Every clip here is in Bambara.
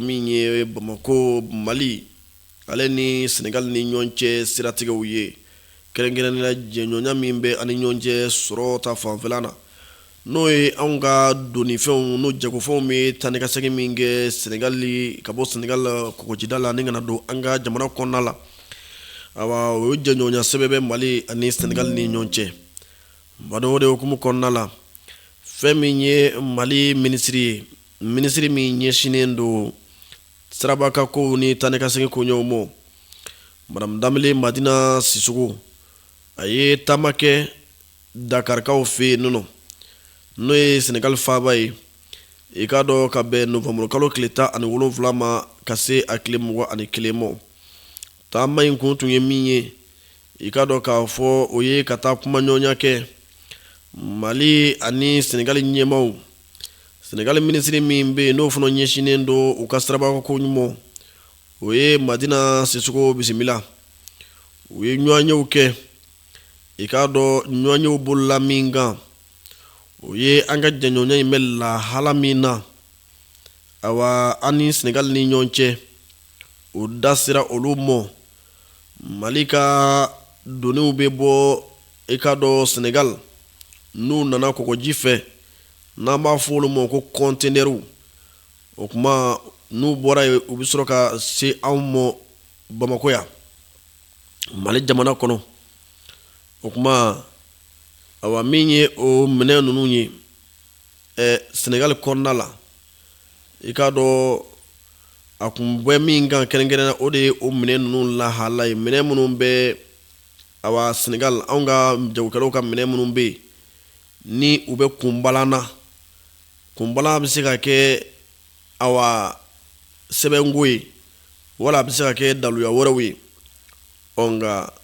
min ye Bamako Mali ale ni Senegal ni ɲɔgɔn cɛ siratigɛw ye kɛrɛnkɛrɛnnenya jɛɲɔgɔnya min bɛ ani ɲɔgɔn cɛ sɔrɔ ta fanfɛla na n'o ye anw ka donnifɛnw n'o jagofɛnw bɛ taa ni ka segin min kɛ Senegal ka bɔ Senegal kɔgɔjida la ni kana don an ka jamana kɔnɔna la awa o jɛɲɔgɔnya sɛbɛn bɛ Mali ani Senegal ni ɲɔgɔn cɛ badon o de hukumu kɔnɔna la fɛn min ye Mali minisiri min ɲɛsinnen don Sarabaka ko ni taa ni ka segin koɲɛw ma Madame Dambele Madina Sissoco a ye taama kɛ Dakarikaw fɛ yen nɔ n'o ye Senegal faaba ye i k'a dɔn ka bɛn Novembre kalo tile 17 ma ka se a tile 21 ma taama in kun tun ye min ye i k'a dɔn k'a fɔ o ye ka taa kuma ɲɔgɔnya kɛ Mali ani Senegal ɲɛmaw Senegal minisiri min bɛ yen n'o fana ɲɛsinnen don u ka Sarabaka ko ɲuman o ye Madina Sissoco bisimila u ye ɲɔgɔnyew kɛ i k'a dɔn ɲɔgɔnyew bolola min kan o ye an ka jɛɲɔgɔnya in bɛ lahala min na awa ani Senegal ni ɲɔgɔn cɛ o da sera olu ma Mali ka doniw bɛ bɔ i k'a dɔn Senegal n'u nana kɔgɔji fɛ n'an b'a fɔ olu ma ko conteneurs o kuma n'u bɔra yen u bɛ sɔrɔ ka se anw ma Bamako yan Mali jamana kɔnɔ o kuma awa min ye o minɛn ninnu ye Senegal kɔnɔna la i k'a dɔn a kun bɛ min kan kɛrɛnkɛrɛnnen o de ye o minɛn ninnu lahala ye minɛn minnu bɛ awa Senegal anw ka jagokɛlaw ka minɛn minnu bɛ yen ni u bɛ kunbalanna kunbalan bɛ se ka kɛ awa sɛbɛnko ye wala a bɛ se ka kɛ daluya wɛrɛw ye nka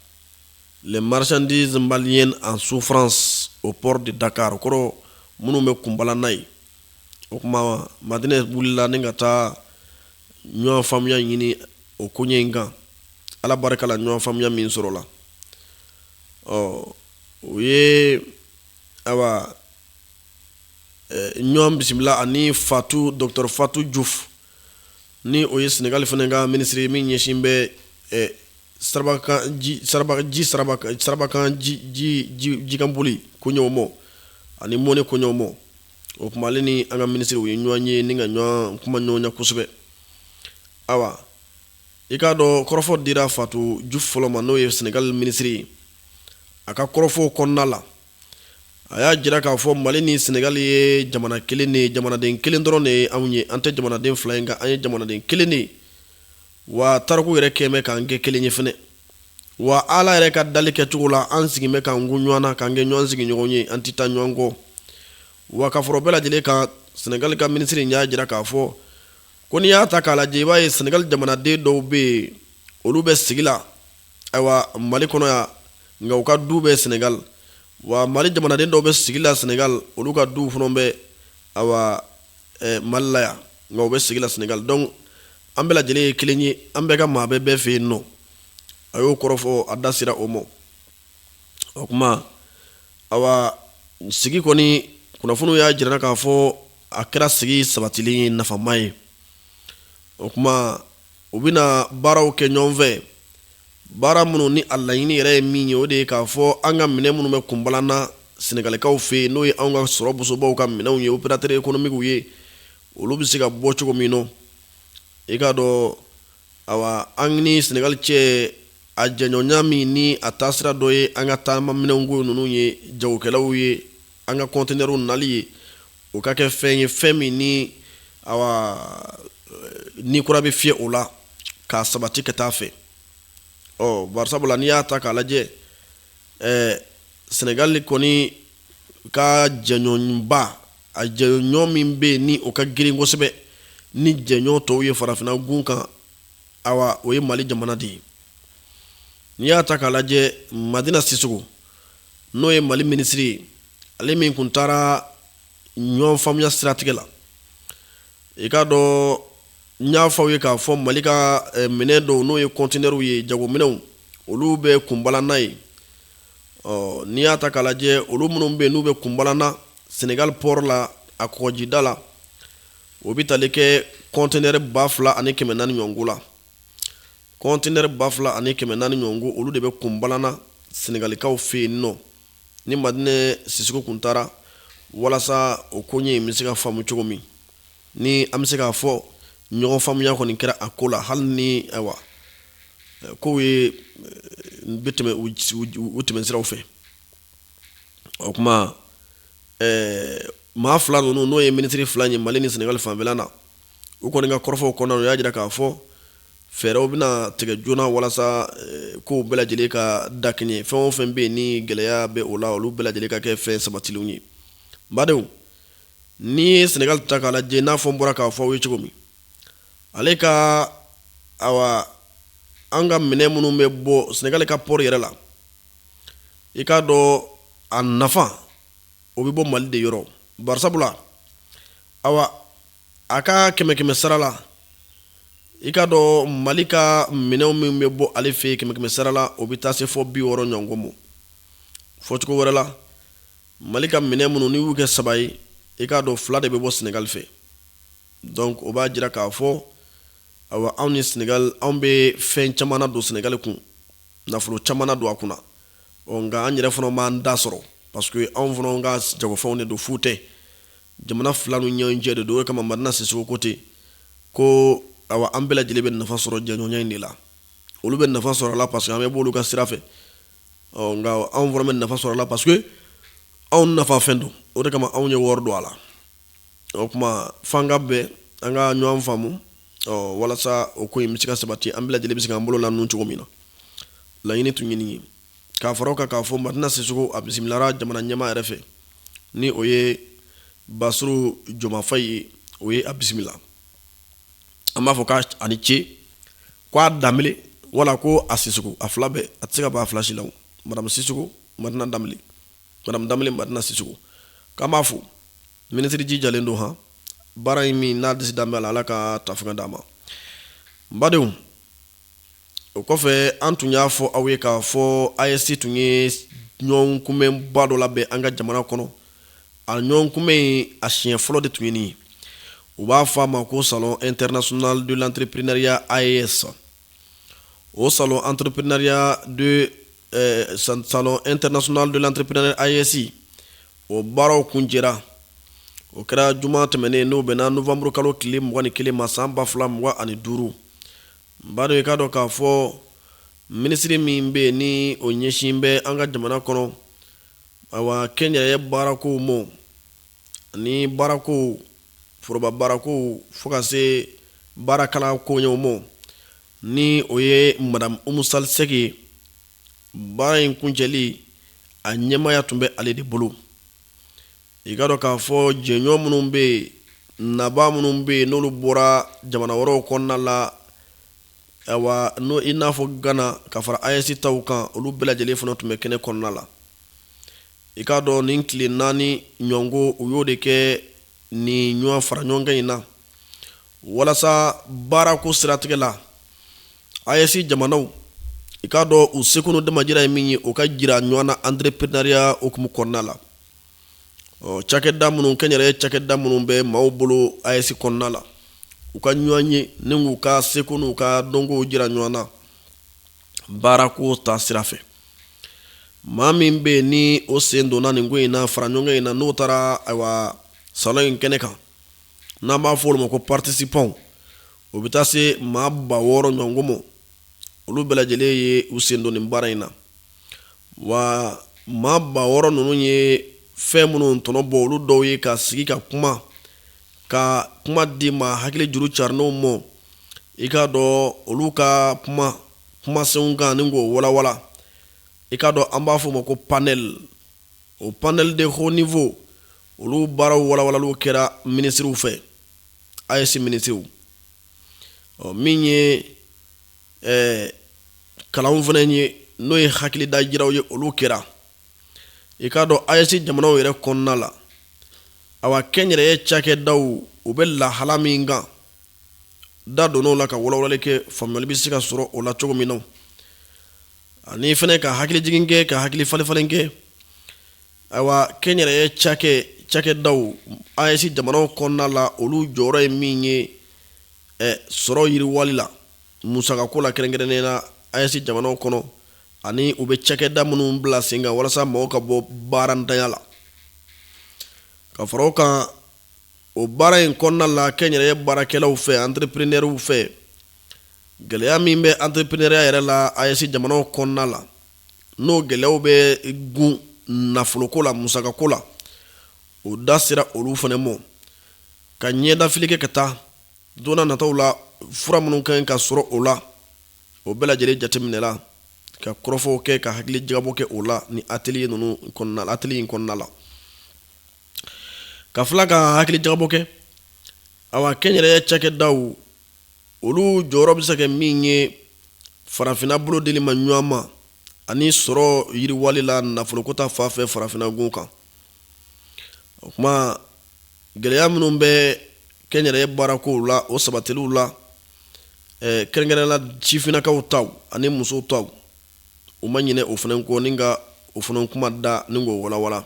les marchandises maliennes en souffrance au port de Dakar kɔrɔ minnu bɛ kunbalanna ye o kuma Madina wulila ni ka taa ɲɔgɔn faamuya ɲini o koɲɛ in kan ala barika la ɲɔgɔn faamuya min sɔrɔla o ye awa ɲɔgɔn bisimila ani Dr Fatou Diouf ni o ye Senegal fana ka minisiri min ɲɛsin bɛ Sarabakan jikanboli koɲɛw ma ani mɔni koɲɛw ma o kuma ale ni an ka minisiri o ye ɲɔgɔn ye ni ka ɲɔgɔn kuma ɲɔgɔnya kosɛbɛ awa i k'a dɔn kɔrɔfɔ dira Fatou Diouf fɔlɔ ma n'o ye Senegal minisiri ye a ka kɔrɔfɔw kɔnɔna la a y'a jira k'a fɔ Mali ni Senegal ye jamana kelen de ye jamanaden kelen dɔrɔn de ye anw ye an tɛ jamanaden fila in kan an ye jamanaden kelen de ye wa tariku yɛrɛ kɛmɛ k'an kɛ kelen ye fɛnɛ wa ala yɛrɛ ka dali kɛcogo la an sigin bɛ k'an kun ɲɔgɔn na k'an kɛ ɲɔgɔn sigiɲɔgɔn ye an tɛ taa ɲɔgɔn kɔ wa ka fɔrɔ bɛɛ lajɛlen kan Senegal ka minisiri y'a jira k'a fɔ ko n'i y'a ta k'a lajɛ i b'a ye Senegal jamanaden dɔw bɛ yen olu bɛ sigi la ayiwa Mali kɔnɔ yan nka u ka du bɛ Senegal wa Mali jamanaden dɔw bɛ sigi la Senegal olu ka du fana bɛ awa Mali la yan nka u bɛ sigi la Senegal donc an bɛɛ lajɛlen ye kelen ye an bɛɛ ka maa bɛɛ fɛ yen nɔ a y'o kɔrɔfɔ a da sera o ma o kuma awa sigi kɔni kunnafoniw y'a jira k'a fɔ a kɛra sigi sabatilen ye nafama ye o kuma u bɛna baaraw kɛ ɲɔgɔn fɛ baara minnu ni a laɲini yɛrɛ ye min ye o de ye k'a fɔ an ka minɛn minnu bɛ kunbalanna Senegalikaw fɛ yen n'o ye anw ka sɔrɔ bosobaw ka minɛnw ye opérateur économique ye olu bɛ se ka bɔ cogo min nɔ i k'a dɔn awa an ni Senegal cɛ a jɛɲɔgɔnya min ni a taasira dɔ ye an ka taama minɛnko ninnu ye jagokɛlaw ye an ka conteneurs nali ye o ka kɛ fɛn ye fɛn min ni awa ni kura bɛ fiyɛ o la k'a sabati ka taa fɛ barisabula n'i y'a ta k'a lajɛ Senegal kɔni ka jɛɲɔgɔnba a jɛɲɔgɔn min bɛ yen ni o ka girin kosɛbɛ ni jɛɲɔgɔn tɔw ye farafinna gun kan awa o ye Mali jamana de ye n'i y'a ta k'a lajɛ Madina Sissoco n'o ye Mali minisiri ye ale min kun taara ɲɔgɔn faamuya siratigɛ la i k'a dɔn n y'a fɔ aw ye k'a fɔ Mali ka minɛn dɔw n'o ye conteneurs ye jagominɛnw olu bɛ kunbalanna ye n'i y'a ta k'a lajɛ olu minnu bɛ yen n'u bɛ kunbalanna Senegal port la a kɔgɔjida la o bɛ tali kɛ conteneur ba fila ani kɛmɛ naani ɲɔngo la conteneur ba fila ani kɛmɛ naani ɲɔngo olu de bɛ kunbalana Senegalikaw fɛ yen nɔ ni Madinɛ Sisoko kun taara walasa o ko ɲɛ in bɛ se ka faamu cogo min ni an bɛ se k'a fɔ ɲɔgɔn faamuya kɔni kɛra a ko la hali ni ayiwa kow ye bɛ tɛmɛ u tɛmɛsiraw fɛ o kuma maa fila ninnu n'o ye minisiri fila ye Mali ni Senegal fanfɛla na u kɔni ka kɔrɔfɔw kɔnɔna na u y'a jira k'a fɔ fɛɛrɛw bɛna tigɛ joona walasa kow bɛɛ lajɛlen ka da kɛɲɛ fɛn o fɛn bɛ yen ni gɛlɛya bɛ o la olu bɛɛ lajɛlen ka kɛ fɛn sabatilenw ye badenw ni ye Senegal ta k'a lajɛ n'a fɔ n bɔra k'a fɔ aw ye cogo min ale ka awa an ka minɛn minnu bɛ bɔ Senegal ka port yɛrɛ la i k'a dɔn a nafa o bɛ bɔ Mali de yɔrɔ barisabula awa a ka kɛmɛ sara la i k'a dɔn Mali ka minɛnw min bɛ bɔ ale fɛ yen kɛmɛ sara la o bɛ taa se fɔ 60 ɲɔgɔn ma fɔcogo wɛrɛ la Mali ka minɛn minnu ni y'u kɛ 3 ye i k'a dɔn 2 de bɛ bɔ Senegal fɛ donc o b'a jira k'a fɔ awa anw ni Senegal anw bɛ fɛn caman na don Senegal kun nafolo caman na don a kunna nka an yɛrɛ fana m'an da sɔrɔ parce que anw fana ka jagofɛnw de don fu tɛ jamana fila nu ɲɔgɔn cɛ de don o kama Madina Sisoko ko ten ko awa an bɛɛ lajɛlen bɛ nafa sɔrɔ jɛɲɔgɔnya in de la olu bɛ nafa sɔrɔ a la parce que an bɛ bɔ olu ka sira fɛ nka anw fana bɛ nafa sɔrɔ a la parce que anw nafa fɛn don o de kama anw ye wari don a la o kuma f'an ka bɛn an ka ɲɔgɔn faamu walasa o ko in bɛ se ka sabati an bɛɛ lajɛlen bɛ se k'an bolo lanun cogo min na laɲini tun ye nin ye k'a fara o kan k'a fɔ Madina Sisoko a bisimilara jamana ɲɛmaa yɛrɛ fɛ ni o ye Basiru Jomafayi ye o ye a bisimila an b'a fɔ k'a ni ce k'a Danbele wala ko a Sisoko a fila bɛɛ a tɛ se ka ban a fila si la o Madame Sisoko Madina Danbele Madame Danbele Madina Sisoko k'an b'a fɔ minisiri jijalen don han baara in min n'a disi danbɛ a la Ala ka tafanga d'a ma badenw o kɔfɛ an tun y'a fɔ aw ye k'a fɔ AES tun ye ɲɔgɔn kunbɛnba dɔ labɛn an ka jamana kɔnɔ a ɲɔgɔn kunbɛn in a siɲɛ fɔlɔ de tun ye nin ye u b'a fɔ a ma ko salon international de l'entrepreneuriat AES o salon salon international de l'entrepreneuriat AES o baaraw kun jɛra o kɛra juma tɛmɛnen n'o bɛnna novembre kalo tile 21 ma san 2025 ba dɔ i k'a dɔn k'a fɔ minisiri min bɛ yen ni o ɲɛsin bɛ an ka jamana kɔnɔ awa kɛnyɛrɛye baarakow mɔ ani baarakow foroba baarakow fo ka se baarakala koɲɛw mɔ ni o ye Madame Oumou Sall Seck ye baara in kuncɛli a ɲɛmaya tun bɛ ale de bolo i ka dɔn k'a fɔ jɛɲɔgɔn minnu bɛ yen naba minnu bɛ yen n'olu bɔra jamana wɛrɛw kɔnɔna la awa no i n'a fɔ Ghana ka fara AES taw kan olu bɛɛ lajɛlen fana tun bɛ kɛnɛ kɔnɔna la i k'a dɔn nin tile 4 ɲɔngo u y'o de kɛ nin ɲɔgɔn fara ɲɔgɔn in na walasa baarako siratigɛ la AES jamanaw i k'a dɔn u seko n'u damajira ye min ye o ka jira ɲɔgɔn na entrepreneuriat hukumu kɔnɔna la cakɛda minnu kɛnyɛrɛye cakɛda minnu bɛ maaw bolo AES kɔnɔna la u ka ɲɔgɔn ye ni k'u ka seko n'u ka dɔnkow jira ɲɔgɔn na baarako ta sira fɛ maa min bɛ yen ni o sen donna nin ko in na fara ɲɔgɔn in na n'o taara ayiwa salon in kɛnɛ kan n'an b'a fɔ olu ma ko participants o bɛ taa se maa 600 ɲɔgɔn ma olu bɛɛ lajɛlen ye u sen don nin baara in na wa maa 600 ninnu ye fɛn minnu tɔnɔ bɔ olu dɔw ye ka sigi ka kuma di ma hakili juru carinenw mɔ i k'a dɔn olu ka kumasenw kan ni k'o walawala i k'a dɔn an b'a fɔ o ma ko panel o panel de haut niveau olu baaraw walawalaliw kɛra minisiriw fɛ AES minisiriw min ye kalanw fana ye n'o ye hakilida jiraw ye olu kɛra i k'a dɔn AES jamanaw yɛrɛ kɔnɔna la awa kɛnyɛrɛye cakɛdaw u bɛ lahala min kan da donn'o la ka walawalali kɛ faamuyali bɛ se ka sɔrɔ o la cogo min na ani fana ka hakili jigin kɛ ka hakili falen kɛ awa kɛnyɛrɛye cakɛdaw AES jamanaw kɔnɔna la olu jɔyɔrɔ ye min ye sɔrɔ yiriwali la musakako la kɛrɛnkɛrɛnnen na AES jamanaw kɔnɔ ani u bɛ cakɛda minnu bila sen kan walasa mɔgɔw ka bɔ baarantanya la ka fara o kan o baara in kɔnɔna la kɛnyɛrɛye baarakɛlaw fɛ entrepreneurs fɛ gɛlɛya min bɛ entrepreneuriat yɛrɛ la AES jamanaw kɔnɔna la n'o gɛlɛyaw bɛ gun nafoloko la musakako la o da sera olu fana mɔ ka ɲɛdafili kɛ ka taa donna nataw la fura minnu kan ka sɔrɔ o la o bɛɛ lajɛlen jateminɛla ka kɔrɔfɔw kɛ ka hakili jagabɔ kɛ o la ni atelier ninnu kɔnɔna la atelier in kɔnɔna la ka fila ka hakili jagabɔ kɛ awa kɛnyɛrɛye cakɛdaw olu jɔyɔrɔ bɛ se ka kɛ min ye farafinna bolodeli ma ɲɔgɔn ma ani sɔrɔ yiriwali la nafoloko ta fan fɛ farafinna gun kan o kuma gɛlɛya minnu bɛ kɛnyɛrɛye baarakow la o sabatiliw la kɛrɛnkɛrɛnnenya la sifinnakaw taw ani musow taw u ma ɲinɛ o fana kɔ ni ka o fana kuma da ni k'o walawala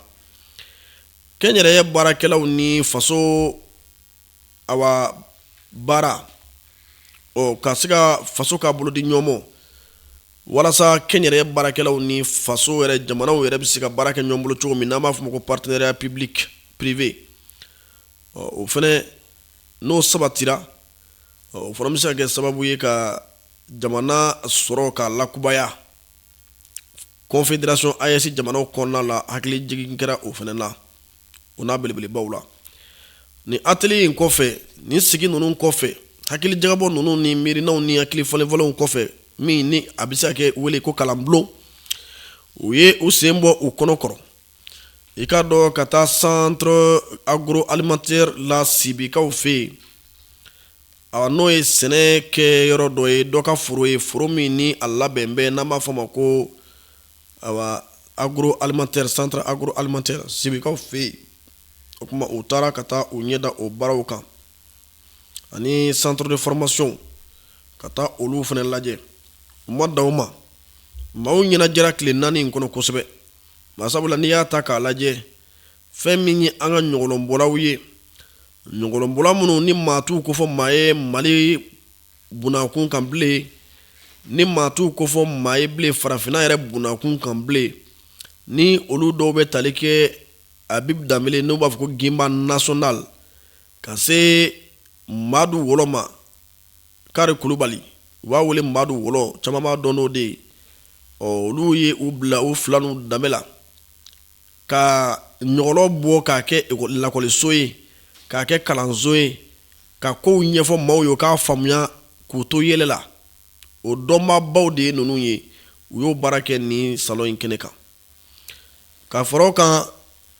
kɛnyɛrɛye baarakɛlaw ni faso awa baara ka se ka faso ka bolo di ɲɔgɔn ma walasa kɛnyɛrɛye baarakɛlaw ni faso yɛrɛ jamanaw yɛrɛ bɛ se ka baara kɛ ɲɔgɔn bolo cogo min n'an b'a fɔ o ma ko partenariat public privé o fana n'o sabatira o fana bɛ se ka kɛ sababu ye ka jamana sɔrɔ ka lakubaya confédération AES jamanaw kɔnɔna la hakili jigin kɛra o fana la o n'a belebelebaw la ni atelier in kɔfɛ ni sigi ninnu kɔfɛ hakili jagabɔ ninnu ni miirinaw ni hakili falenfalenw kɔfɛ min ni a bɛ se ka kɛ wele ko kalanbulon u ye u sen bɔ u kɔnɔ kɔrɔ i ka dɔn ka taa centre agroalimentaire la sibikaw fɛ yen n'o ye sɛnɛ kɛ yɔrɔ dɔ ye dɔ ka foro ye foro min ni a labɛn bɛ n'an b'a fɔ ma ko agroalimentaire centre agroalimentaire sibikaw fɛ yen o kuma u taara ka taa u ɲɛda o baaraw kan ani centre de formation ka taa olu fana lajɛ u ma dan o ma maaw ɲɛnajɛra tile 4 in kɔnɔ kosɛbɛ masabula n'i y'a ta k'a lajɛ fɛn min ye an ka ɲɔgɔlɔnbɔlaw ye ɲɔgɔlɔnbɔla minnu ni maa t'u ko fɔ maa ye Mali bunakun kan bilen ni maa t'u ko fɔ maa ye bilen farafinna yɛrɛ bunakun kan bilen ni olu dɔw bɛ tali kɛ Habib Dambele n'u b'a fɔ ko Gimba national ka se Madu Wolo ma Kari Kulubali u b'a wele Madu Wolo caman b'a dɔn n'o de ye olu ye u bila u fila n'u danbe la ka ɲɔgɔlɔ bɔ k'a kɛ lakɔliso ye k'a kɛ kalanso ye ka kow ɲɛfɔ maaw ye u k'a faamuya k'u to yɛlɛ la o dɔnbaabaw de ye ninnu ye u y'o baara kɛ ni salon in kɛnɛ kan ka fara o kan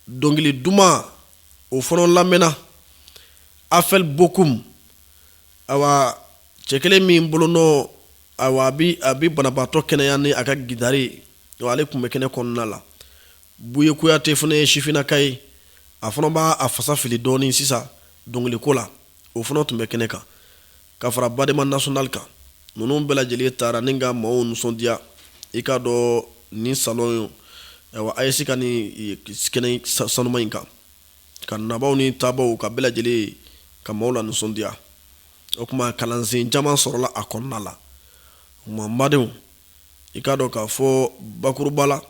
dɔnkili duman o fana lamɛnna Afel Bokum awa cɛ kelen min bolonɔ awa a bi banabaatɔ kɛnɛya ni a ka gitari ale tun bɛ kɛnɛ kɔnɔna la Buye Kuyate fana ye sifinnaka ye a fana b'a fasa fili dɔɔnin sisan dɔnkiliko la o fana tun bɛ kɛnɛ kan ka fara Badema national kan ninnu bɛɛ lajɛlen taara ni ka maaw nisɔndiya i k'a dɔn ni salon AES ka ni kɛnɛ sanuma in kan ka nabaw ni taabaw ka bɛɛ lajɛlen ka maaw la nisɔndiya o kuma kalansen caman sɔrɔla a kɔnɔna la o kuma n badenw i k'a dɔn k'a fɔ bakuruba la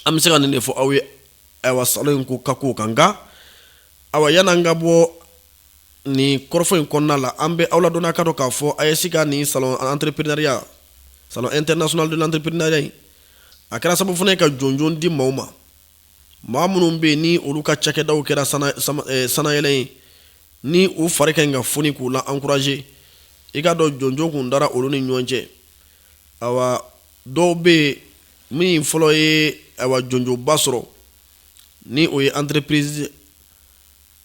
an bɛ se ka nin de fɔ aw ye salon in ko ka kow kan nka yan'an ka bɔ nin kɔrɔfɔ in kɔnɔna la an bɛ aw ladɔnniya k'a dɔn k'a fɔ AES ka nin salon entrepreneuriat salon international de l'entrepreneuriat in a kɛra sababu fana ye ka jɔnjɔn di maaw ma maa minnu bɛ yen ni olu ka cakɛdaw kɛra sanayɛlɛ ye ni u fari ka ɲi ka foni k'u la encourager i k'a dɔn jɔnjɔn kun dara olu ni ɲɔgɔn cɛ dɔw bɛ yen min fɔlɔ ye jɔnjɔnba sɔrɔ ni o ye entreprise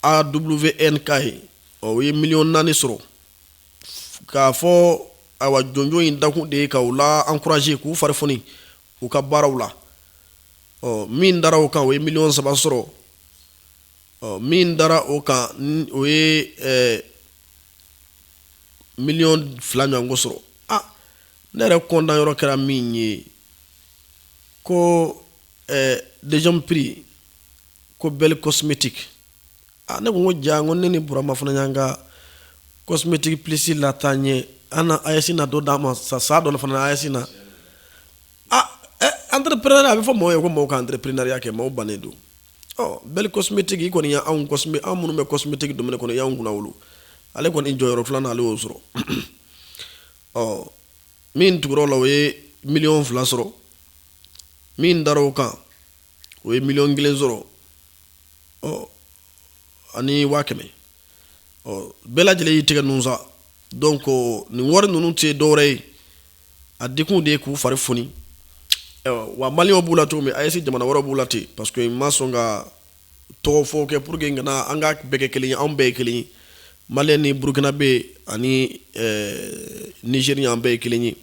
AWNK ye o ye $4 sɔrɔ k'a fɔ jɔnjɔn in dakun de ye ka u la encourager k'u fari foni u ka baaraw la min dara o kan o ye $3 sɔrɔ min dara o kan o ye $2 ɲɔgɔn sɔrɔ ne yɛrɛ kɔntan yɔrɔ kɛra min ye ko deuxième prix ko Belle Cosmétique ne ko ja ko ne ni Burama fana y'an ka cosmétique plus la tanye ana ayesina do dama sa do la fana ayesina entrepreneur a be fo mo ko mo ka entrepreneur ke mo banedo bel cosmétique ko ni ya an cosmétique an munu be cosmétique do men ko ya nguna wulu ale ko ni joyoro flana ale osro min tugro la we million flasro min daro kan we million glenzoro ani wakeme bela jele yitiga nunza donc ni wor nunu te dore adikun de ku fari foni wa mali obula to me ayesi jamana woro bulati parce que masonga to fo ke pour que ngana anga beke keli am be keli mali ni burkina be ani nigeria am be keli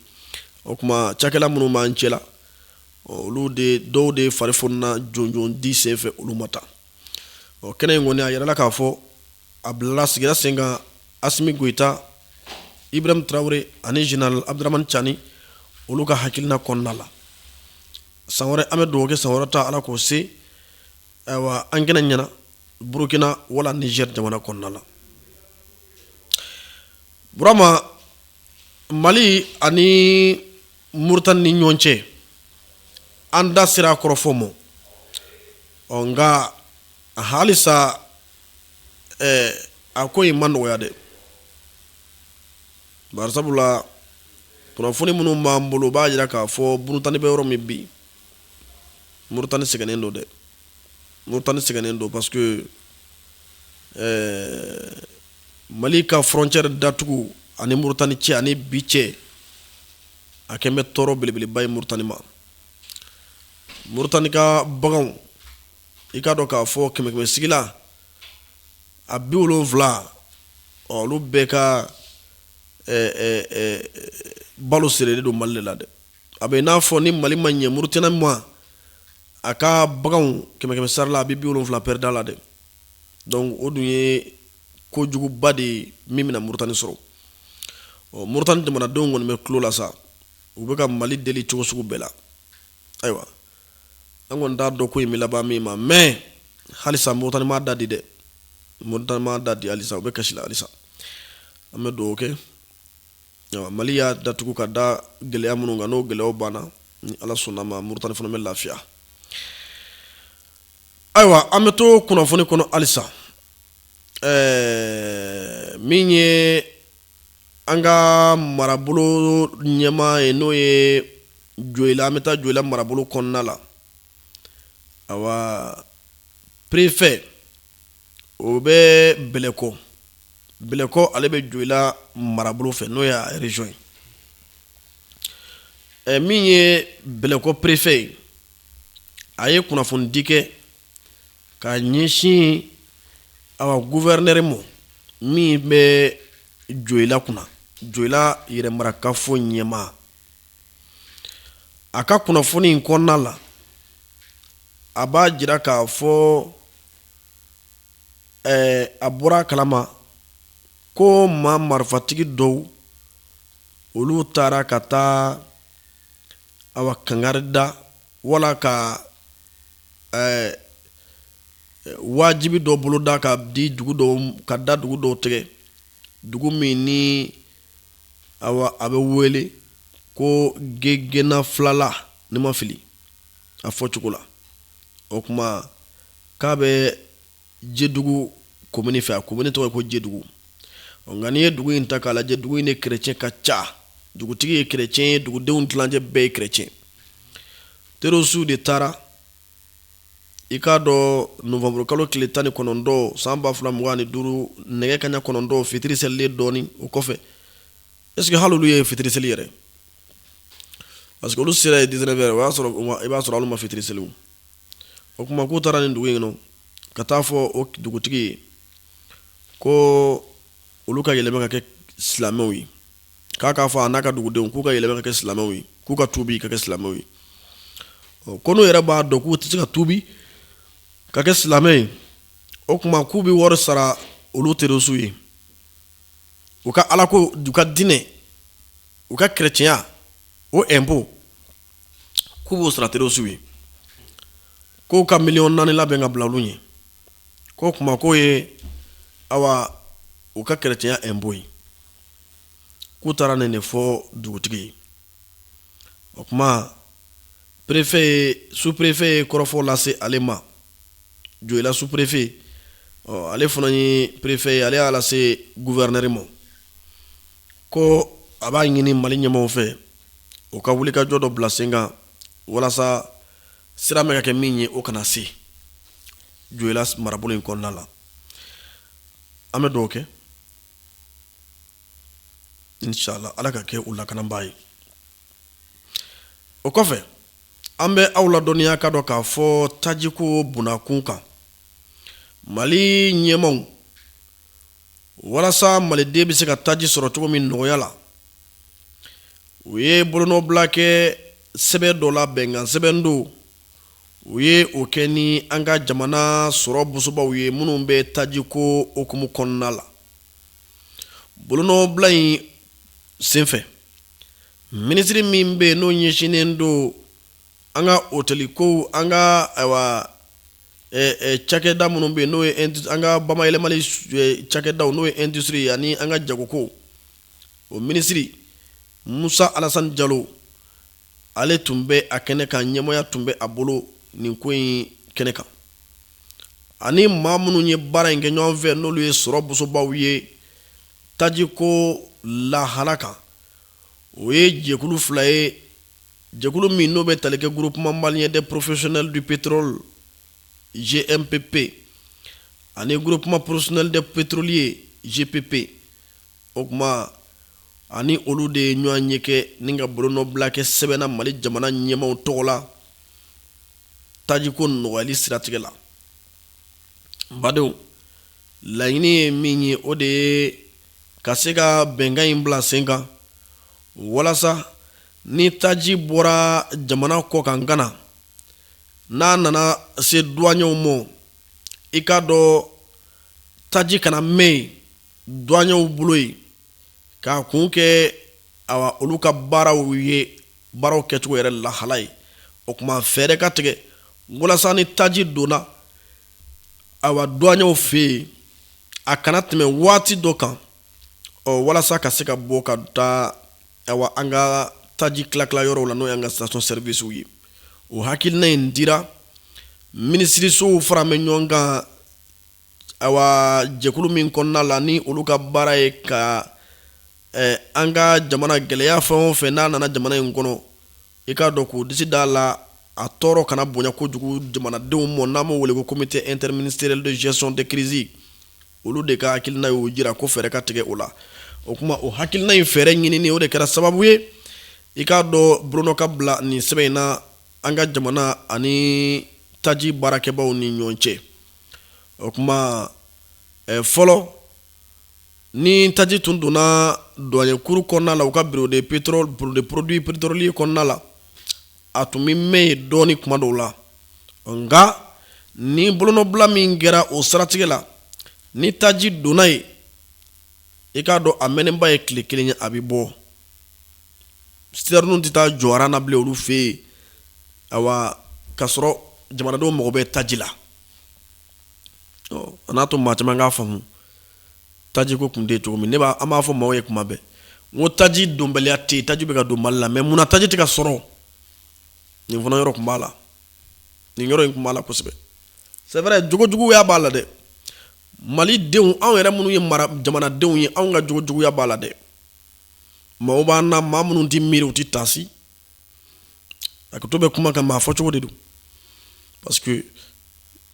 o kuma chakela munu manchela lu de do de fari fonna jonjon 10 fe ulumata kene ngoni ayara la ka fo abdallah sigira senga asmi goita ibrahim traoré ani general abdurrahman chani uluka hakilna konnala sawore amedo ke sawarata ala ko se wa angena nyana burkina wala niger jamana konnala burama mali ani murtan ni nyonche anda sira korofomo onga halisa akoy mando yade barsabula kunafuni munu mambulu bajira ka fo bunutani be yoro mibbi murtani seganendo de murtani seganendo parce que malika frontière datugu ani murtani ci ani biche akeme toro bilibili bay murtani ma murtani ka bagon ikado ka fo keme sigila abiulo vla lu beka balo sere do malle la de abe na fo ni mali manye murtina moi aka bagan keme sarla biulo vla perda la de donc odunye ko jugu bade mimina murtani soro murtani de mana don won me klola sa ubeka mali deli chogo sugu bela aywa angon da do ko yimila ba mima mais halisa murtani ma dadi de murtani ma dadi alisa ubeka shila alisa amedo okay mali ya datugu ka da gele amunu ngano gele obana ni ala sunama murtani fona mel lafiya aywa ameto kuna foni kono alisa minye anga marabulu nyema enoye joila meta joila marabulu konnala awa préfet obe beleko alebe joila marabulu fe no ya région minye beleko préfet aye kuna fondike ka nyeshi awa gouverneur mo mi be joila kuna joila yere maraka fo nyema aka kuna foni konnala aba jira ka fo abura kalama ko ma marfatigi dow olu tara kata awa kangarida wala ka wajibi do buluda ka di dugu do kada dugu do tege dugu mini awa abe wele ko gegena flala nima fili afo chukula okuma kabe jedugu komini fa komini to ko jedugu ngani dugu intaka la jedugu ne chrétien kacha dugu tigi chrétien dugu de untlanje be chrétien tero su de tara ikado novembre kalo kiletani konondo samba fula mwani duru nege kanya konondo fitri sel doni o kofe est-ce que hallelujah fitri sel yere parce que lu sira 19h wa soro iba soro aluma fitri selu o kuma ko tara ni dugu ngino katafo o dugu tigi ko uluka yeleme ka ke islamawi kaka fa anaka dugu de ku ka yeleme ka ke islamawi ku ka tubi ka ke islamawi kono yera ba do ku tika tubi ka ke islamawi o kuma ku bi wor sara ulu terosuyi o ka alako duka dine o ka chrétien o empo ku bo sara terosuyi ko ka million nani la benga blawlunye ko kuma ko ye awa o ka chrétien emboyi k'u taara nin de fɔ dugutigi ye. O kuma sous-préfet ye kɔrɔfɔ lase ale ma, Joyila sous-préfet, ale fana ye préfet ye, ale y'a lase gouverneur ma ko a b'a ɲini Mali ɲɛmaaw fɛ o ka wulikajɔ dɔ bila sen kan walasa sira min ka kɛ min ye o kana se Joyila marabolo in kɔnɔna la. An bɛ dugawu kɛ inshallah Ala ka kɛ u lakanabaa ye. O kɔfɛ an bɛ aw ladɔnniya ka dɔn k'a fɔ tajiko bunakun kan. Mali ɲɛmaaw walasa maliden bɛ se ka taji sɔrɔ cogo min nɔgɔya la, u ye bolonɔbila kɛ sɛbɛn dɔ la, bɛnkan sɛbɛn don. U ye o kɛ ni an ka jamana sɔrɔ busobaw ye minnu bɛ tajiko okumu kɔnɔna la. Bolonɔbila in senfɛ minisiri min bɛ n'o ɲɛsinnen don an ka hoteliko, an ka cakɛda minnu bɛ n'o ye an ka bamayɛlɛmali cakɛdaw n'o ye industrie ani an ka jagoko, o minisiri Musa Alasani Jalo ale tun bɛ a kɛnɛ kan, ɲɛmɔgɔya tun bɛ a bolo nin ko in kɛnɛ kan. Ani maa minnu ye baara in kɛ ɲɔgɔn fɛ n'olu ye sɔrɔ busobaw ye tajiko lahala kan, o ye jɛkulu fila ye. Jɛkulu min n'o bɛ tali kɛ groupement malien des professionnels du pétrole GMPP ani groupement professionnel des pétroliers GPP. O kuma ani olu de ye ɲɔgɔn ye kɛ ni ka bolonɔbila kɛ sɛbɛnna Mali jamana ɲɛmaaw tɔgɔ la tajiko nɔgɔyali siratigɛ la. Badenw, laɲini ye min ye o de ye ka se ka bɛnkan in bila sen kan walasa ni taji bɔra jamana kɔ kan Gana, n'a nana se douaniers ma, i ka dɔn taji kana mɛn douaniers bolo yen k'a kun kɛ olu ka baaraw ye, baaraw kɛcogo yɛrɛ lahala ye. O kuma fɛɛrɛ ka tigɛ walasa ni taji donna douaniers fɛ yen a kana tɛmɛ waati dɔ kan, walasa ka se ka bɔ ka taa an ka taji tilakila yɔrɔw la n'o y'an ka station service ye. O hakilina in dira minisirisow fara bɛ ɲɔgɔn kan jɛkulu min kɔnɔna la ni olu ka baara ye ka an ka jamana gɛlɛya fɛn o fɛn n'a nana jamana in kɔnɔ, i k'a dɔn k'u disi da la a tɔɔrɔ kana bonya kojugu jamanadenw ma, n'an b'o wele ko comité interministériel de gestion de crise. Olu de ka hakilina y'o jira ko fɛɛrɛ ka tigɛ o la. O kuma o hakilina in fɛɛrɛ ɲinini o de kɛra sababu ye i k'a dɔn bolonɔ ka bila nin sɛbɛn in na an ka jamana ani taji baarakɛbaw ni ɲɔgɔn cɛ. O kuma fɔlɔ ni taji tun donna douanier-kuru kɔnɔna la, u ka bureau de pétrole, bureau de produits pétroliers kɔnɔna la, a tun bɛ mɛn yen dɔɔni kuma dɔw la. Nka ni bolonɔbila min kɛra o siratigɛ la, ni taji donna yen, i k'a dɔn a mɛnenba ye tile kelen ye a bɛ bɔ. Citerne tɛ taa jɔ aran na bilen olu fɛ yen, ka sɔrɔ jamanadenw mago bɛ taji la. A n'a to maa caman k'a faamu taji ko tun tɛ cogo min, an b'a fɔ maaw ye kuma bɛɛ n ko taji donbaliya tɛ yen, taji bɛ ka don Mali la, mais munna taji tɛ ka sɔrɔ? Nin fana yɔrɔ tun b'a la, nin yɔrɔ in tun b'a la kosɛbɛ. C'est vrai, jogojuguya b'a la dɛ. Malidenw, anw yɛrɛ minnu ye jamanadenw ye, anw ka jogojuguya b'a la dɛ. Maaw b'an na, maa minnu tɛ miiri u tɛ taasi. Hakɛto bɛ kuma kan, maa fɔcogo de don. Parce que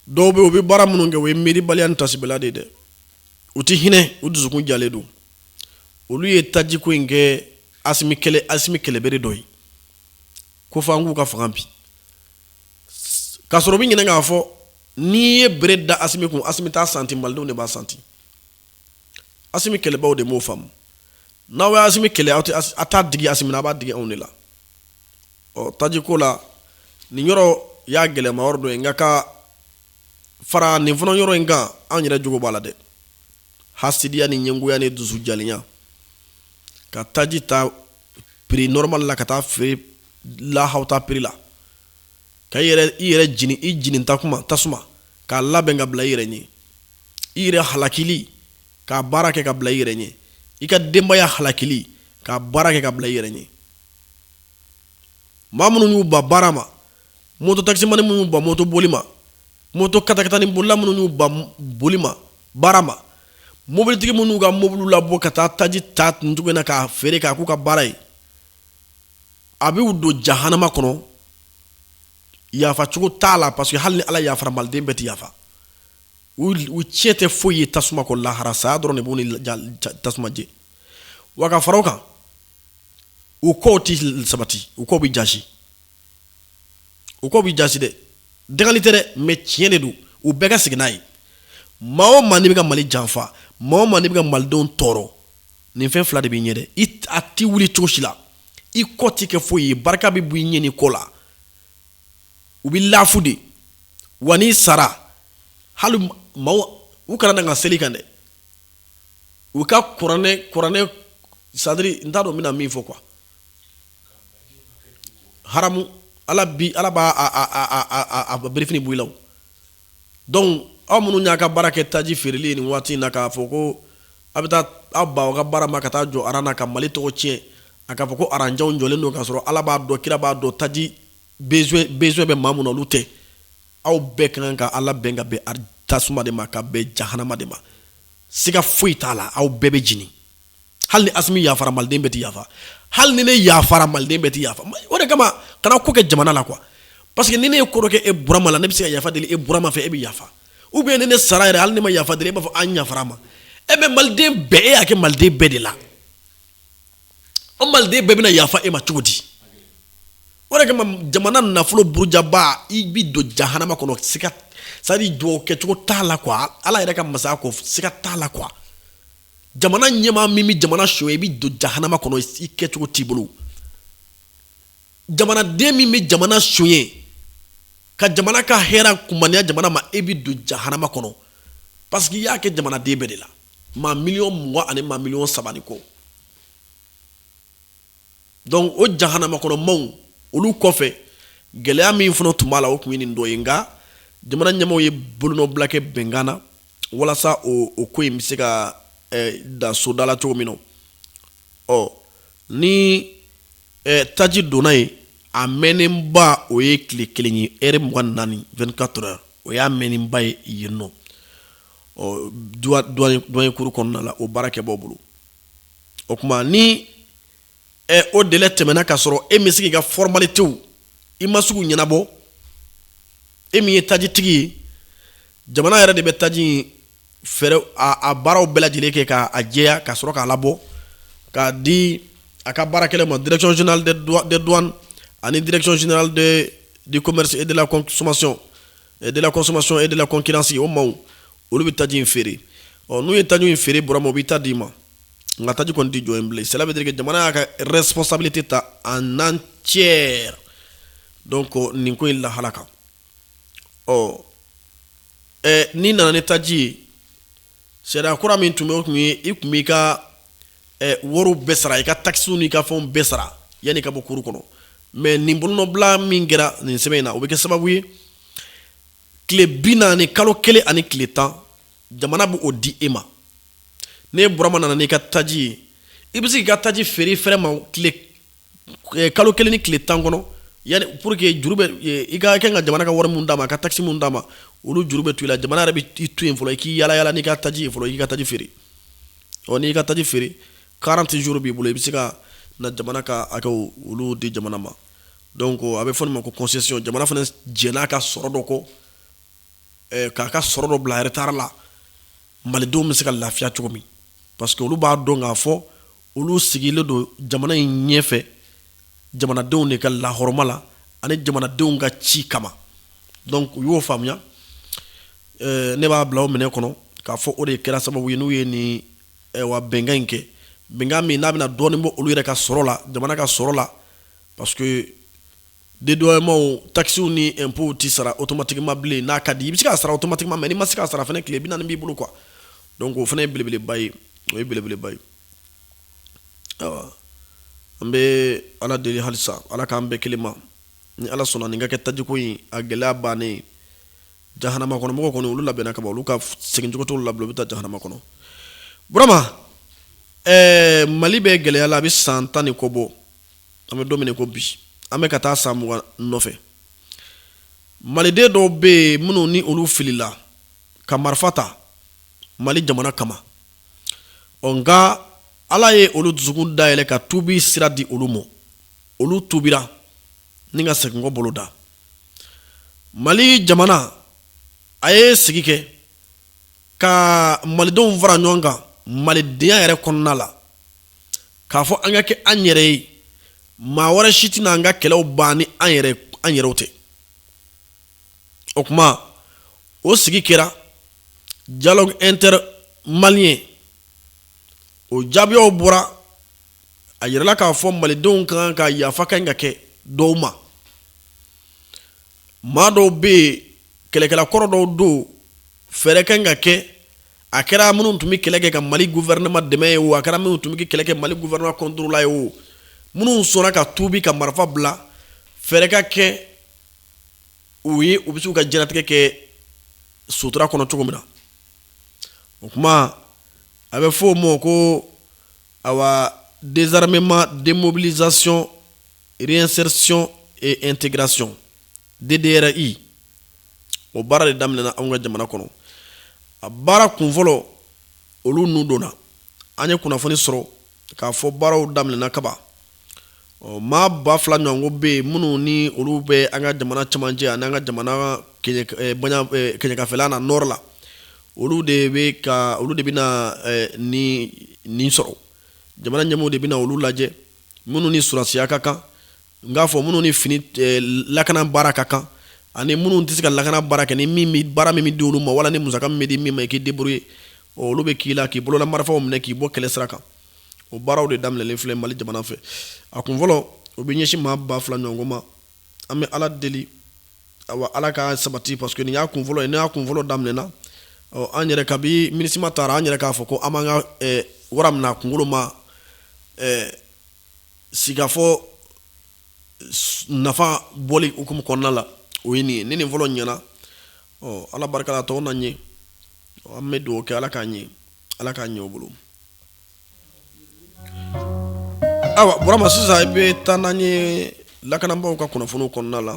dɔw bɛ yen u bɛ baara minnu kɛ o ye miiribaliya ni tasibaliya de ye dɛ. U tɛ hinɛ, u dusukun jalen don. Olu ye tajiko in kɛ Asimi kɛlɛbere dɔ ye ko fɔ an k'u ka fanga bi. K'a sɔrɔ u bɛ ɲinɛ k'a fɔ n'i ye bere da Asimi kun, Asimi t'a santi, Malidenw de b'a santi. Asimi kɛlɛbaw de m'o faamu. N'aw ye Asimi kɛlɛ, a t'a digi Asimi na, a b'a digi anw de la. Tajiko la nin yɔrɔ y'a gɛlɛma yɔrɔ dɔ ye, nka ka fara nin fana yɔrɔ in kan an yɛrɛ jogo b'a la dɛ. Hasidiya ni ɲɛngoya ni dusu jalenya ka taji ta prix normal la ka taa feere lahawta prix la, ka i yɛrɛ jinin tasuma k'a labɛn ka bila i yɛrɛ ɲɛ, i yɛrɛ halakili k'a baara kɛ ka bila i yɛrɛ ɲɛ, i ka denbaya halakili ka baara kɛ ka bila i yɛrɛ ɲɛ maa minnu y'u ba baara ma moto taximani minnu y'u ba moto boli ma moto katakatani bolila minnu y'u ba boli ma baara ma mobilitigi minnu y'u ka mobiliw labɔ ka taa taji ta nin na k'a feere k'a k'u ka baara ye a b'u don jahanama kɔnɔ yafa cogo t'a la parce que hali ni ala yafara maliden bɛɛ ti yafa u tiɲɛ tɛ foyi ye tasuma kɔ lahara saya dɔrɔn de b'u ni tasuma jɛ wa ka fara o kan u kɔw ti sabati u kɔw bi jasi dɛ dangali tɛ dɛ mais tiɲɛ de don u bɛɛ ka segin n'a ye maa o maa n'i bɛ ka mali janfa maa o maa n'i bɛ ka malidenw tɔɔrɔ nin fɛn fila de b'i ɲɛ dɛ a ti wuli cogo si la i kɔ ti kɛ foyi ye barika bɛ bɔ i ɲɛ ni kɔ la u bɛ lafu de wa n'i sara hali maaw u kana na seli kan dɛ u ka kuranɛ sadiri n t'a dɔn n bɛna min fɔ quoi haramu ala b'a a berefini bɔ i la o donc aw minnu y'a ka baara kɛ taji feereli nin waati in na k'a fɔ ko a bɛ taa aw ba aw ka baara ma ka taa jɔ aran na ka mali tɔgɔ tiɲɛ a k'a fɔ ko aranjanw jɔlen don k'a sɔrɔ ala b'a dɔn kira b'a dɔn taji besoin bɛ maa mun na olu tɛ aw bɛɛ ka kan ka ala bɛn ka bɛn tasuma de ma ka bɛn jahanama de ma siga foyi t'a la aw bɛɛ bɛ jeni hali ni asimi yafara maliden bɛɛ ti yafa hali ni ne yafara maliden bɛɛ ti yafa o de kama kana ko kɛ jamana la quoi parce que ni ne ye ko dɔ kɛ e burama la ne bɛ se ka yafa deli e burama fɛ e bɛ yafa ou bien ni ne sara yɛrɛ hali ni ma yafa deli e b'a fɔ an yafara ma mais maliden bɛɛ e y'a kɛ maliden bɛɛ de la o maliden bɛɛ bɛna yafa e ma cogo di o de kama jamana nafolo burujaba i bi don jahanama kɔnɔ siga sadi jɔ kɛcogo t'a la quoi ala yɛrɛ ka masaya kɔ siga t'a la quoi jamana ɲɛmaa min bɛ jamana sɔ i bi don jahanama kɔnɔ i kɛcogo t'i bolo jamanaden min bɛ jamana sɔ ka jamana ka hɛrɛ kunbaniya jamana ma e bi don jahanama kɔnɔ parce que i y'a kɛ jamanaden bɛɛ de la maa miliyɔn 20 ani maa miliyɔn 3 ni kɔ donc o jahanama kɔnɔ maaw olu kɔfɛ gɛlɛya min fana tun b'a la o tun ye nin dɔ ye nka jamana ɲɛmaaw ye bolonɔbila kɛ bɛnkan na walasa o ko in bɛ se ka da soda la cogo min na ni taji donna yen a mɛnnenba o ye tile kelen ye heure 24 24 heures o y'a mɛnnenba ye yen nɔ douane kuru kɔnɔna la o baara kɛbaaw bolo o tuma ni o délai tɛmɛna ka sɔrɔ e min se k'i ka formalitéw i ma se k'u ɲɛnabɔ e min ye tajitigi ye jamana yɛrɛ de bɛ taji fɛrɛ a baaraw bɛɛ lajɛlen kɛ k'a jɛya ka sɔrɔ k'a labɔ k'a di a ka baarakɛla ma direction générale des douanes ani direction générale du commerce et de la consommation et de la concurrence o maaw olu bɛ taji in feere n'u ye taji in feere Burama o bɛ ta d'i ma nka taji kɔni tɛ jɔ yen bilen cela veut dire que jamana y'a ka responsabilité ta en entière donc nin ko in lahala kan n'i nana ni taji ye sariya kura min tun bɛ o tun ye i tun b'i ka wariw bɛɛ sara i ka taxes n'i ka fɛnw bɛɛ sara yanni i ka bɔ kuru kɔnɔ mais nin bolonɔbila min kɛra nin sɛbɛn in na o bɛ kɛ sababu ye tile 40 kalo 1 ani tile 10 jamana bɛ o di e ma ne Burama nana n'i ka taji ye i bɛ se k'i ka taji feere fɛrɛ ma kalo 1 ni tile 10 kɔnɔ yani pour que juru bɛ i ka kan ka jamana ka wari mun d'a ma ka taxi mun d'a ma olu juru bɛ to i la jamana yɛrɛ bɛ i to yen fɔlɔ i k'i yala yala n'i ka taji ye fɔlɔ i k'i ka taji feere n'i ka taji feere 40 jours b'i bolo i bɛ se ka na jamana ka hakɛw olu di jamana ma donc a bɛ fɔ nin ma ko concession jamana fana jɛn'a ka sɔrɔ dɔ kɔ k'a ka sɔrɔ dɔ bila retard la malidenw bɛ se ka lafiya cogo min parce que olu b'a dɔn k'a fɔ olu sigilen don jamana in ɲɛfɛ jamanadenw de ka lahɔrɔma la ani jamanadenw ka ci kama donc u y'o faamuya ne b'a bila o minɛ kɔnɔ k'a fɔ o de kɛra sababu ye n'u ye nin wa bɛnkan in kɛ bɛnkan min n'a bɛna dɔɔnin bɔ olu yɛrɛ ka sɔrɔ la jamana ka sɔrɔ la parce que dédouanements taxes ni impôts ti sara automatiquement bilen n'a ka di i bɛ se k'a sara automatiquement mais n'i ma se k'a sara fɛnɛ tile 40 b'i bolo quoi donc o fɛnɛ ye belebeleba ye o ye belebeleba ye awa an bɛ ala deli halisa ala k'an bɛɛ kelen ma ni ala sɔnna nin ka kɛ tajiko in a gɛlɛya bannen jahanama kɔnɔ mɔgɔw kɔni olu labɛnna ka ban olu ka segin cogo t'olu la bilen u bɛ taa jahanama kɔnɔ Burama Mali bɛ gɛlɛya la a bɛ san 10 ni kɔ bɔ an bɛ don min ko bi an bɛ ka taa san 20 nɔfɛ maliden dɔw bɛ yen minnu ni olu filila ka marifa ta Mali jamana kama nka Ala ye olu dusukun dayɛlɛ ka tubi sira di olu ma olu tubira ni ka segin kɔ bolo da Mali jamana a ye sigi kɛ ka malidenw fara ɲɔgɔn kan malidenya yɛrɛ kɔnɔna la k'a fɔ an ka kɛ an yɛrɛ ye maa wɛrɛ si tɛna an ka kɛlɛw ban ni an yɛrɛw tɛ o kuma o sigi kɛra dialogue intermalien o jaabiyaw bɔra a yirala k'a fɔ malidenw kan ka yafa kan ka kɛ dɔw ma maa dɔw bɛ yen kɛlɛkɛla kɔrɔ dɔw don fɛɛrɛ kan ka kɛ a kɛra minnu tun bɛ kɛlɛ kɛ ka Mali gouvernement dɛmɛ ye o a kɛra minnu tun bɛ kɛlɛ kɛ Mali gouvernement contre la ye o minnu sɔnna ka tubi ka marifa bila fɛɛrɛ ka kɛ u ye u bɛ se ka diɲɛlatigɛ kɛ sutura kɔnɔ cogo min na o kuma a bɛ fɔ o ma ko awa désarmement démobilisation réinsertion et intégration DDRI o baara de daminɛna anw ka jamana kɔnɔ a baara kunfɔlɔ olu nu donna an ye kunnafoni sɔrɔ k'a fɔ baaraw daminɛna kaba maa 2000 ɲɔgɔnko bɛ yen minnu ni olu bɛ an ka jamana cɛmancɛ ani an ka jamana kɛɲɛkafɛla na nord la olu de bɛna nin sɔrɔ jamana ɲɛmɔgɔw de bɛna olu lajɛ minnu ni surasiya ka kan n k'a fɔ minnu ni fini lakana baara ka kan ani minnu tɛ se ka lakana baara kɛ ni baara min bɛ di olu ma wala ni musaka min bɛ di min ma i k'i débrouiller olu bɛ k'i la k'i bolola marifaw minɛ k'i bɔ kɛlɛ sira kan o baaraw de daminɛlen filɛ Mali jamana fɛ a kun fɔlɔ o bɛ ɲɛsin maa 2000 ɲɔgɔn ma an bɛ Ala deli awa Ala ka sabati parce que nin y'a kun fɔlɔ ye n'a y'a kun fɔlɔ daminɛna an yɛrɛ kabi minisima taara an yɛrɛ k'a fɔ ko an b'an ka wara minɛ a kunkolo ma sigafɔ nafa bɔli hukumu kɔnɔna la o ye nin ye ni nin fɔlɔ ɲɛna Ala barika la tɔw na ɲɛ an bɛ dugawu kɛ Ala k'a ɲɛ Ala k'a ɲɛ o bolo awa Burama sisan i bɛ taa n'an ye lakanabaaw ka kunnafoniw kɔnɔna la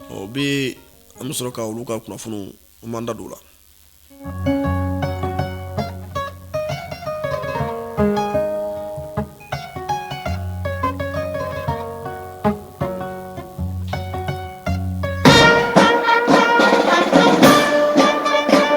an bɛ sɔrɔ ka olu ka kunnafoniw an b'an da don o la